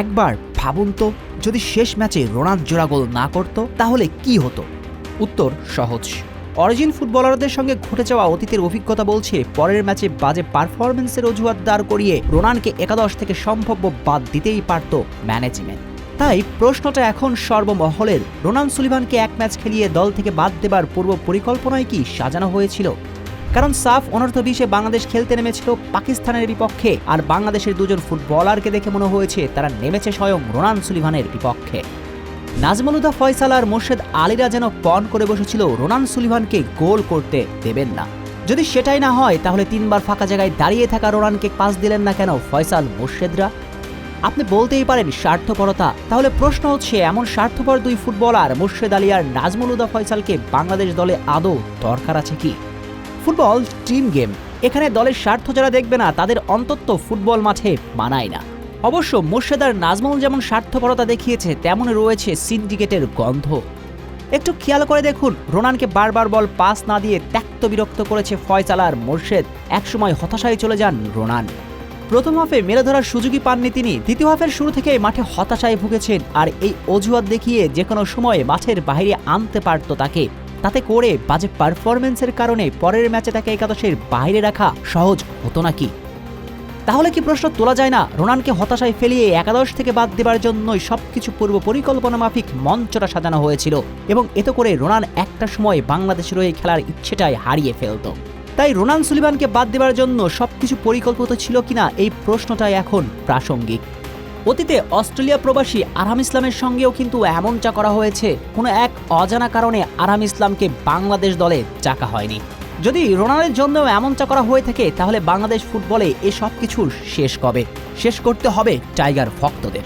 একবার ভাবুন তো, যদি শেষ ম্যাচে রোনাল্ড জোড়া গোল না করত তাহলে কি হতো? উত্তর সহজ। অরিজিন ফুটবলারদের সঙ্গে ঘটে যাওয়া অতীতের অভিজ্ঞতা বলছে পরের ম্যাচে বাজে পারফরমেন্সের অজুহাত দাঁড় করিয়ে রোনানকে একাদশ থেকে সম্ভাব্য বাদ দিতেই পারত ম্যানেজমেন্ট। তাই প্রশ্নটা এখন সর্বমহলের, রোনান সুলিভানকে এক ম্যাচ খেলিয়ে দল থেকে বাদ দেবার পূর্ব পরিকল্পনায় কি সাজানো হয়েছিল? কারণ সাফ অনূর্ধ্ব-20-এ বাংলাদেশ খেলতে নেমেছিল পাকিস্তানের বিপক্ষে, আর বাংলাদেশের দুজন ফুটবলারকে দেখে মনে হয়েছে তারা নেমেছে স্বয়ং রোনান সুলিভানের বিপক্ষে। নাজমুল হুদা ফয়সাল আর মোর্শেদ আলীরা যেন পণ করে বসেছিল রোনান সুলিভানকে গোল করতে দেবেন না। যদি সেটাই না হয় তাহলে 3 বার ফাঁকা জায়গায় দাঁড়িয়ে থাকা রোনানকে পাস দিলেন না কেন ফয়সাল মোর্শেদরা? আপনি বলতেই পারেন স্বার্থপরতা। তাহলে প্রশ্ন হচ্ছে, এমন স্বার্থপর দুই ফুটবলার মোর্শেদ আলী আর নাজমুল হুদা ফয়সালকে বাংলাদেশ দলে আদৌ দরকার আছে কি? ফুটবল টিম গেম, এখানে দলের স্বার্থ যারা দেখবে না তাদের অন্তত ফুটবল মাঠে মানায় না। অবশ্য মোর্শেদ আর নাজমুল যেমন স্বার্থপরতা দেখিয়েছে, তেমন রয়েছে সিন্ডিকেটের গন্ধ। একটু খেয়াল করে দেখুন, রোনানকে বারবার বল পাস না দিয়ে ত্যক্ত বিরক্ত করেছে ফয়সাল আর মোর্শেদ। একসময় হতাশায় চলে যান রোনান। প্রথম হাফে মেলে ধরার সুযোগই পাননি তিনি। দ্বিতীয় হাফের শুরু থেকে মাঠে হতাশায় ভুগেছেন, আর এই অজুহাত দেখিয়ে যে কোনো সময় মাঠের বাইরে আনতে পারত তাকে। তাতে করে বাজে পারফরমেন্সের কারণে পরের ম্যাচে তাকে একাদশের বাইরে রাখা সহজ হতো নাকি? তাহলে কি প্রশ্ন তোলা যায় না, রোনানকে হতাশায় ফেলিয়ে একাদশ থেকে বাদ দেবার জন্যই সবকিছু পূর্ব পরিকল্পনা মাফিক মঞ্চটা সাজানো হয়েছিল, এবং এতে করে রোনান একটা সময় বাংলাদেশের হয়ে খেলার ইচ্ছেটাই হারিয়ে ফেলত। তাই রোনান সুলিভানকে বাদ দেবার জন্য সবকিছু পরিকল্পিত ছিল কিনা, এই প্রশ্নটাই এখন প্রাসঙ্গিক। অতীতে অস্ট্রেলিয়া প্রবাসী আরহাম ইসলামের সঙ্গেও কিন্তু এমনটা করা হয়েছে। কোনো এক অজানা কারণে আরহাম ইসলামকে বাংলাদেশ দলে ডাকা হয়নি। যদি রোনানের জন্য এমনটা করা হয়ে থাকে, তাহলে বাংলাদেশ ফুটবলে এসব কিছুর শেষ কবে? শেষ করতে হবে টাইগার ভক্তদের।